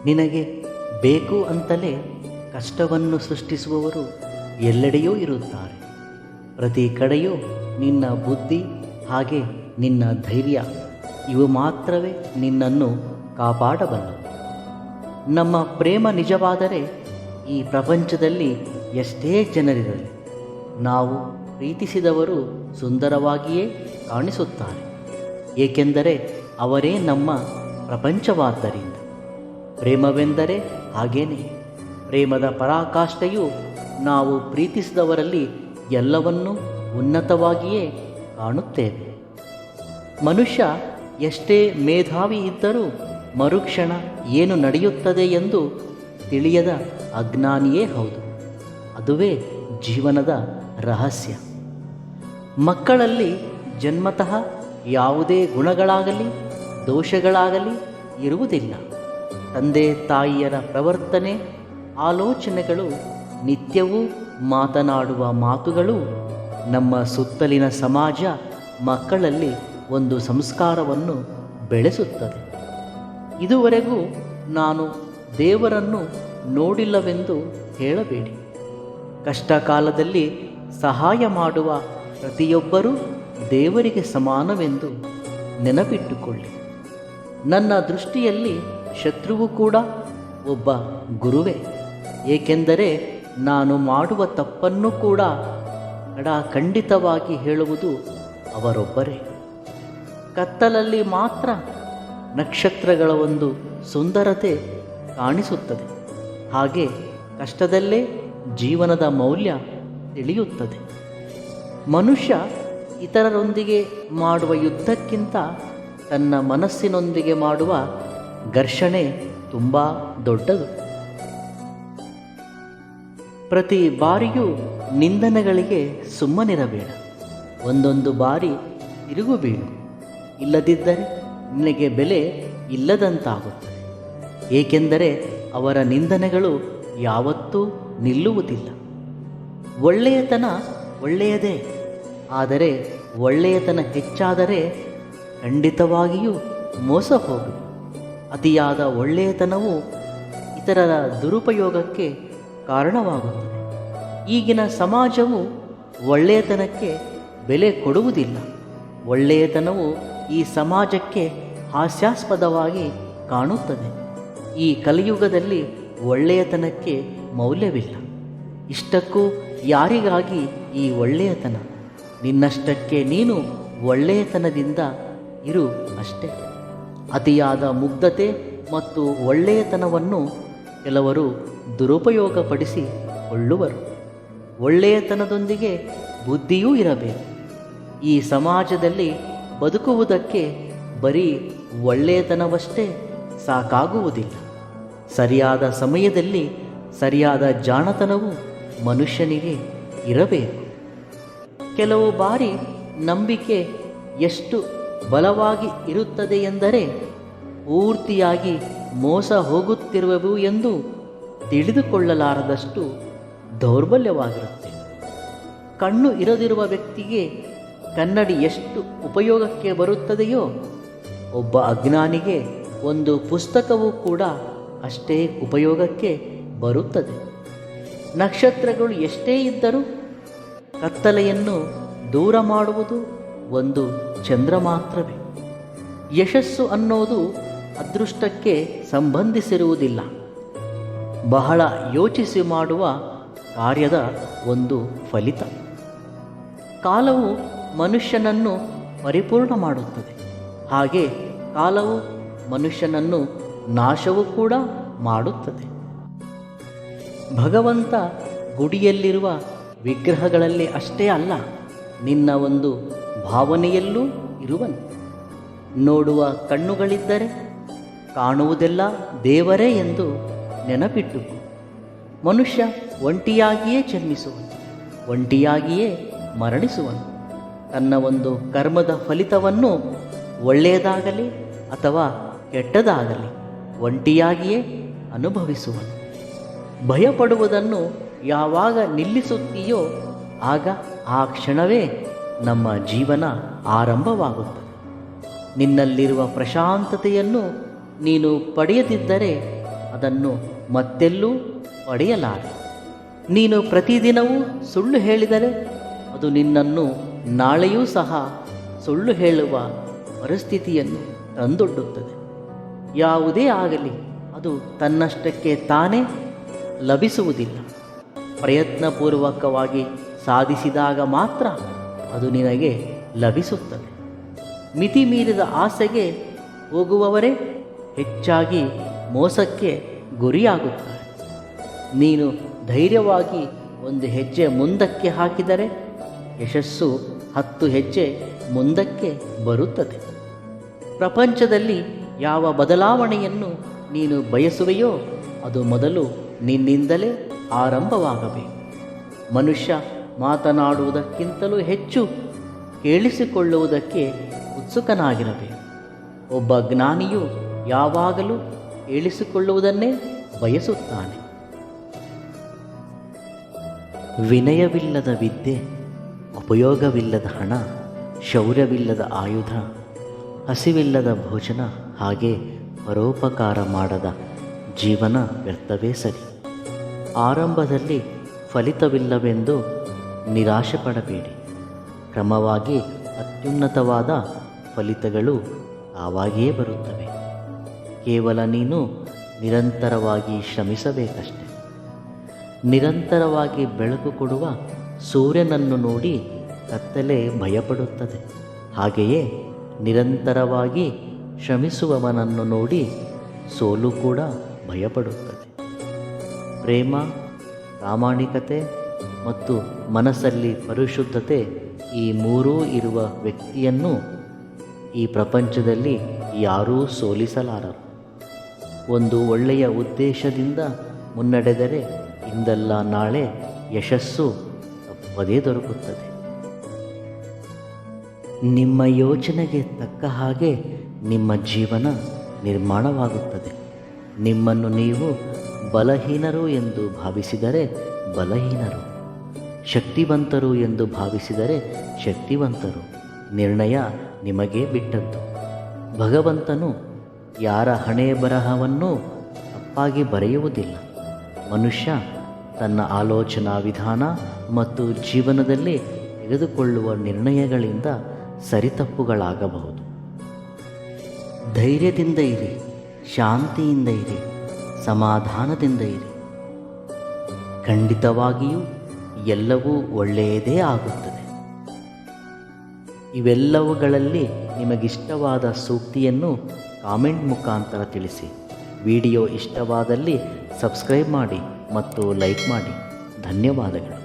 ನಿನಗೆ ಬೇಕು ಅಂತಲೇ ಕಷ್ಟವನ್ನು ಸೃಷ್ಟಿಸುವವರು ಎಲ್ಲೆಡೆಯೂ ಇರುತ್ತಾರೆ. ಪ್ರತಿ ಕಡೆಯೂ ನಿನ್ನ ಬುದ್ಧಿ ಹಾಗೆ ನಿನ್ನ ಧೈರ್ಯ ಇವು ಮಾತ್ರವೇ ನಿನ್ನನ್ನು ಕಾಪಾಡಬಲ್ಲವು. ನಮ್ಮ ಪ್ರೇಮ ನಿಜವಾದರೆ ಈ ಪ್ರಪಂಚದಲ್ಲಿ ಎಷ್ಟೇ ಜನರಿರಲಿ ನಾವು ಪ್ರೀತಿಸಿದವರು ಸುಂದರವಾಗಿಯೇ ಕಾಣಿಸುತ್ತಾರೆ, ಏಕೆಂದರೆ ಅವರೇ ನಮ್ಮ ಪ್ರಪಂಚವಾದ್ದರಿಂದ. ಪ್ರೇಮವೆಂದರೆ ಹಾಗೇನೆ. ಪ್ರೇಮದ ಪರಾಕಾಷ್ಠೆಯು ನಾವು ಪ್ರೀತಿಸಿದವರಲ್ಲಿ ಎಲ್ಲವನ್ನೂ ಉನ್ನತವಾಗಿಯೇ ಕಾಣುತ್ತೇವೆ. ಮನುಷ್ಯ ಎಷ್ಟೇ ಮೇಧಾವಿ ಇದ್ದರೂ ಮರುಕ್ಷಣ ಏನು ನಡೆಯುತ್ತದೆ ಎಂದು ತಿಳಿಯದ ಅಜ್ಞಾನಿಯೇ ಹೌದು. ಅದುವೇ ಜೀವನದ ರಹಸ್ಯ. ಮಕ್ಕಳಲ್ಲಿ ಜನ್ಮತಃ ಯಾವುದೇ ಗುಣಗಳಾಗಲಿ ದೋಷಗಳಾಗಲಿ ಇರುವುದಿಲ್ಲ. ತಂದೆ ತಾಯಿಯರ ಪ್ರವರ್ತನೆ ಆಲೋಚನೆಗಳು, ನಿತ್ಯವೂ ಮಾತನಾಡುವ ಮಾತುಗಳು, ನಮ್ಮ ಸುತ್ತಲಿನ ಸಮಾಜ ಮಕ್ಕಳಲ್ಲಿ ಒಂದು ಸಂಸ್ಕಾರವನ್ನು ಬೆಳೆಸುತ್ತದೆ. ಇದುವರೆಗೂ ನಾನು ದೇವರನ್ನು ನೋಡಿಲ್ಲವೆಂದು ಹೇಳಬೇಡಿ. ಕಷ್ಟ ಕಾಲದಲ್ಲಿ ಸಹಾಯ ಮಾಡುವ ಪ್ರತಿಯೊಬ್ಬರೂ ದೇವರಿಗೆ ಸಮಾನವೆಂದು ನೆನಪಿಟ್ಟುಕೊಳ್ಳಿ. ನನ್ನ ದೃಷ್ಟಿಯಲ್ಲಿ ಶತ್ರುವು ಕೂಡ ಒಬ್ಬ ಗುರುವೇ, ಏಕೆಂದರೆ ನಾನು ಮಾಡುವ ತಪ್ಪನ್ನು ಕೂಡ ಖಂಡಿತವಾಗಿ ಹೇಳುವುದು ಅವರೊಬ್ಬರೇ. ಕತ್ತಲಲ್ಲಿ ಮಾತ್ರ ನಕ್ಷತ್ರಗಳ ಒಂದು ಸುಂದರತೆ ಕಾಣಿಸುತ್ತದೆ, ಹಾಗೆ ಕಷ್ಟದಲ್ಲೇ ಜೀವನದ ಮೌಲ್ಯ ತಿಳಿಯುತ್ತದೆ. ಮನುಷ್ಯ ಇತರರೊಂದಿಗೆ ಮಾಡುವ ಯುದ್ಧಕ್ಕಿಂತ ತನ್ನ ಮನಸ್ಸಿನೊಂದಿಗೆ ಮಾಡುವ ಘರ್ಷಣೆ ತುಂಬ ದೊಡ್ಡದು. ಪ್ರತಿ ಬಾರಿಯೂ ನಿಂದನೆಗಳಿಗೆ ಸುಮ್ಮನಿರಬೇಡ. ಒಂದೊಂದು ಬಾರಿ ತಿರುಗು ಬೀಳು, ಇಲ್ಲದಿದ್ದರೆ ನಿನಗೆ ಬೆಲೆ ಇಲ್ಲದಂತಾಗುತ್ತದೆ. ಏಕೆಂದರೆ ಅವರ ನಿಂದನೆಗಳು ಯಾವತ್ತೂ ನಿಲ್ಲುವುದಿಲ್ಲ. ಒಳ್ಳೆಯತನ ಒಳ್ಳೆಯದೇ, ಆದರೆ ಒಳ್ಳೆಯತನ ಹೆಚ್ಚಾದರೆ ಖಂಡಿತವಾಗಿಯೂ ಮೋಸ ಹೋಗುವುದು. ಅತಿಯಾದ ಒಳ್ಳೆಯತನವು ಇತರರ ದುರುಪಯೋಗಕ್ಕೆ ಕಾರಣವಾಗುತ್ತದೆ. ಈಗಿನ ಸಮಾಜವು ಒಳ್ಳೆಯತನಕ್ಕೆ ಬೆಲೆ ಕೊಡುವುದಿಲ್ಲ. ಒಳ್ಳೆಯತನವು ಈ ಸಮಾಜಕ್ಕೆ ಹಾಸ್ಯಾಸ್ಪದವಾಗಿ ಕಾಣುತ್ತದೆ. ಈ ಕಲಿಯುಗದಲ್ಲಿ ಒಳ್ಳೆಯತನಕ್ಕೆ ಮೌಲ್ಯವಿಲ್ಲ. ಇಷ್ಟಕ್ಕೂ ಯಾರಿಗಾಗಿ ಈ ಒಳ್ಳೆಯತನ? ನಿನ್ನಷ್ಟಕ್ಕೆ ನೀನು ಒಳ್ಳೆಯತನದಿಂದ ಇರು ಅಷ್ಟೇ. ಅತಿಯಾದ ಮುಗ್ಧತೆ ಮತ್ತು ಒಳ್ಳೆಯತನವನ್ನು ಕೆಲವರು ದುರುಪಯೋಗಪಡಿಸಿಕೊಳ್ಳುವರು. ಒಳ್ಳೆಯತನದೊಂದಿಗೆ ಬುದ್ಧಿಯೂ ಇರಬೇಕು. ಈ ಸಮಾಜದಲ್ಲಿ ಬದುಕುವುದಕ್ಕೆ ಬರೀ ಒಳ್ಳೆಯತನವಷ್ಟೇ ಸಾಕಾಗುವುದಿಲ್ಲ. ಸರಿಯಾದ ಸಮಯದಲ್ಲಿ ಸರಿಯಾದ ಜಾಣತನವು ಮನುಷ್ಯನಿಗೆ ಇರಬೇಕು. ಕೆಲವು ಬಾರಿ ನಂಬಿಕೆ ಎಷ್ಟು ಬಲವಾಗಿ ಇರುತ್ತದೆ ಎಂದರೆ ಪೂರ್ತಿಯಾಗಿ ಮೋಸ ಹೋಗುತ್ತಿರುವೆವು ಎಂದು ತಿಳಿದುಕೊಳ್ಳಲಾರದಷ್ಟು ದೌರ್ಬಲ್ಯವಾಗಿರುತ್ತೆ. ಕಣ್ಣು ಇರದಿರುವ ವ್ಯಕ್ತಿಗೆ ಕನ್ನಡಿ ಎಷ್ಟು ಉಪಯೋಗಕ್ಕೆ ಬರುತ್ತದೆಯೋ, ಒಬ್ಬ ಅಜ್ಞಾನಿಗೆ ಒಂದು ಪುಸ್ತಕವೂ ಕೂಡ ಅಷ್ಟೇ ಉಪಯೋಗಕ್ಕೆ ಬರುತ್ತದೆ. ನಕ್ಷತ್ರಗಳು ಎಷ್ಟೇ ಇದ್ದರೂ ಕತ್ತಲೆಯನ್ನು ದೂರ ಮಾಡುವುದು ಒಂದು ಚಂದ್ರ ಮಾತ್ರವೇ. ಯಶಸ್ಸು ಅನ್ನೋದು ಅದೃಷ್ಟಕ್ಕೆ ಸಂಬಂಧಿಸಿರುವುದಿಲ್ಲ, ಬಹಳ ಯೋಚಿಸಿ ಮಾಡುವ ಕಾರ್ಯದ ಒಂದು ಫಲಿತ. ಕಾಲವು ಮನುಷ್ಯನನ್ನು ಪರಿಪೂರ್ಣ ಮಾಡುತ್ತದೆ, ಹಾಗೆ ಕಾಲವು ಮನುಷ್ಯನನ್ನು ನಾಶವೂ ಕೂಡ ಮಾಡುತ್ತದೆ. ಭಗವಂತ ಗುಡಿಯಲ್ಲಿರುವ ವಿಗ್ರಹಗಳಲ್ಲಿ ಅಷ್ಟೇ ಅಲ್ಲ, ನಿನ್ನ ಒಂದು ಭಾವನೆಯಲ್ಲೂ ಇರುವನು. ನೋಡುವ ಕಣ್ಣುಗಳಿದ್ದರೆ ಕಾಣುವುದೆಲ್ಲ ದೇವರೇ ಎಂದು ನೆನಪಿಟ್ಟುಕೋ. ಮನುಷ್ಯ ಒಂಟಿಯಾಗಿಯೇ ಜನ್ಮಿಸುವನು, ಒಂಟಿಯಾಗಿಯೇ ಮರಣಿಸುವನು. ತನ್ನ ಒಂದು ಕರ್ಮದ ಫಲಿತವನ್ನು ಒಳ್ಳೆಯದಾಗಲಿ ಅಥವಾ ಕೆಟ್ಟದಾಗಲಿ ಒಂಟಿಯಾಗಿಯೇ ಅನುಭವಿಸುವನು. ಭಯಪಡುವುದನ್ನು ಯಾವಾಗ ನಿಲ್ಲಿಸುತ್ತೀಯೋ ಆಗ ಆ ಕ್ಷಣವೇ ನಮ್ಮ ಜೀವನ ಆರಂಭವಾಗುತ್ತದೆ. ನಿನ್ನಲ್ಲಿರುವ ಪ್ರಶಾಂತತೆಯನ್ನು ನೀನು ಪಡೆಯದಿದ್ದರೆ ಅದನ್ನು ಮತ್ತೆಲ್ಲೂ ಪಡೆಯಲಾರೆ. ನೀನು ಪ್ರತಿದಿನವೂ ಸುಳ್ಳು ಹೇಳಿದರೆ ಅದು ನಿನ್ನನ್ನು ನಾಳೆಯೂ ಸಹ ಸುಳ್ಳು ಹೇಳುವ ಪರಿಸ್ಥಿತಿಯನ್ನು ತಂದೊಡ್ಡುತ್ತದೆ. ಯಾವುದೇ ಆಗಲಿ ಅದು ತನ್ನಷ್ಟಕ್ಕೆ ತಾನೇ ಲಭಿಸುವುದಿಲ್ಲ. ಪ್ರಯತ್ನಪೂರ್ವಕವಾಗಿ ಸಾಧಿಸಿದಾಗ ಮಾತ್ರ ಅದು ನಿನಗೆ ಲಭಿಸುತ್ತದೆ. ಮಿತಿ ಮೀರಿದ ಆಸೆಗೆ ಹೋಗುವವರೇ ಹೆಚ್ಚಾಗಿ ಮೋಸಕ್ಕೆ ಗುರಿಯಾಗುತ್ತಾರೆ. ನೀನು ಧೈರ್ಯವಾಗಿ ಒಂದು ಹೆಜ್ಜೆ ಮುಂದಕ್ಕೆ ಹಾಕಿದರೆ ಯಶಸ್ಸು 10 ಹೆಜ್ಜೆ ಮುಂದಕ್ಕೆ ಬರುತ್ತದೆ. ಪ್ರಪಂಚದಲ್ಲಿ ಯಾವ ಬದಲಾವಣೆಯನ್ನು ನೀನು ಬಯಸುವೆಯೋ ಅದು ಮೊದಲು ನಿನ್ನಿಂದಲೇ ಆರಂಭವಾಗಬೇಕು. ಮನುಷ್ಯ ಮಾತನಾಡುವುದಕ್ಕಿಂತಲೂ ಹೆಚ್ಚು ಕೇಳಿಸಿಕೊಳ್ಳುವುದಕ್ಕೆ ಉತ್ಸುಕನಾಗಿರಬೇಕು. ಒಬ್ಬ ಜ್ಞಾನಿಯು ಯಾವಾಗಲೂ ಕೇಳಿಸಿಕೊಳ್ಳುವುದನ್ನೇ ಬಯಸುತ್ತಾನೆ. ವಿನಯವಿಲ್ಲದ ವಿದ್ಯೆ, ಉಪಯೋಗವಿಲ್ಲದ ಹಣ, ಶೌರ್ಯವಿಲ್ಲದ ಆಯುಧ, ಹಸಿವಿಲ್ಲದ ಭೋಜನ, ಹಾಗೆ ಪರೋಪಕಾರ ಮಾಡದ ಜೀವನ ವ್ಯರ್ಥವೇ ಸರಿ. ಆರಂಭದಲ್ಲಿ ಫಲಿತವಿಲ್ಲವೆಂದು ನಿರಾಶೆ ಪಡಬೇಡಿ. ಕ್ರಮವಾಗಿ ಅತ್ಯುನ್ನತವಾದ ಫಲಿತಗಳು ಆವಾಗಿಯೇ ಬರುತ್ತವೆ. ಕೇವಲ ನೀನು ನಿರಂತರವಾಗಿ ಶ್ರಮಿಸಬೇಕಷ್ಟೆ. ನಿರಂತರವಾಗಿ ಬೆಳಕು ಕೊಡುವ ಸೂರ್ಯನನ್ನು ನೋಡಿ ಕತ್ತಲೆ ಭಯಪಡುತ್ತದೆ. ಹಾಗೆಯೇ ನಿರಂತರವಾಗಿ ಶ್ರಮಿಸುವವನನ್ನು ನೋಡಿ ಸೋಲು ಕೂಡ ಭಯಪಡುತ್ತದೆ. ಪ್ರೇಮ, ಪ್ರಾಮಾಣಿಕತೆ ಮತ್ತು ಮನಸ್ಸಲ್ಲಿ ಪರಿಶುದ್ಧತೆ, ಈ ಮೂರೂ ಇರುವ ವ್ಯಕ್ತಿಯನ್ನು ಈ ಪ್ರಪಂಚದಲ್ಲಿ ಯಾರೂ ಸೋಲಿಸಲಾರರು. ಒಂದು ಒಳ್ಳೆಯ ಉದ್ದೇಶದಿಂದ ಮುನ್ನಡೆದರೆ ಇಂದಲ್ಲ ನಾಳೆ ಯಶಸ್ಸು ತಪ್ಪದೇ ದೊರಕುತ್ತದೆ. ನಿಮ್ಮ ಯೋಚನೆಗೆ ತಕ್ಕ ಹಾಗೆ ನಿಮ್ಮ ಜೀವನ ನಿರ್ಮಾಣವಾಗುತ್ತದೆ. ನಿಮ್ಮನ್ನು ನೀವು ಬಲಹೀನರು ಎಂದು ಭಾವಿಸಿದರೆ ಬಲಹೀನರು, ಶಕ್ತಿವಂತರು ಎಂದು ಭಾವಿಸಿದರೆ ಶಕ್ತಿವಂತರು. ನಿರ್ಣಯ ನಿಮಗೆ ಬಿಟ್ಟದ್ದು. ಭಗವಂತನು ಯಾರ ಹಣೆ ಬರಹವನ್ನೂ ತಪ್ಪಾಗಿ ಬರೆಯುವುದಿಲ್ಲ. ಮನುಷ್ಯ ತನ್ನ ಆಲೋಚನಾ ವಿಧಾನ ಮತ್ತು ಜೀವನದಲ್ಲಿ ತೆಗೆದುಕೊಳ್ಳುವ ನಿರ್ಣಯಗಳಿಂದ ಸರಿತಪ್ಪುಗಳಾಗಬಹುದು. ಧೈರ್ಯದಿಂದ ಇರಿ, ಶಾಂತಿಯಿಂದ ಇರಿ, ಸಮಾಧಾನದಿಂದ ಇರಿ. ಖಂಡಿತವಾಗಿಯೂ ಎಲ್ಲವೂ ಒಳ್ಳೆಯದೇ ಆಗುತ್ತದೆ. ಇವೆಲ್ಲವುಗಳಲ್ಲಿ ನಿಮಗಿಷ್ಟವಾದ ಸೂಕ್ತಿಯನ್ನು ಕಾಮೆಂಟ್ ಮುಖಾಂತರ ತಿಳಿಸಿ. ವಿಡಿಯೋ ಇಷ್ಟವಾದಲ್ಲಿ ಸಬ್ಸ್ಕ್ರೈಬ್ ಮಾಡಿ ಮತ್ತು ಲೈಕ್ ಮಾಡಿ. ಧನ್ಯವಾದಗಳು.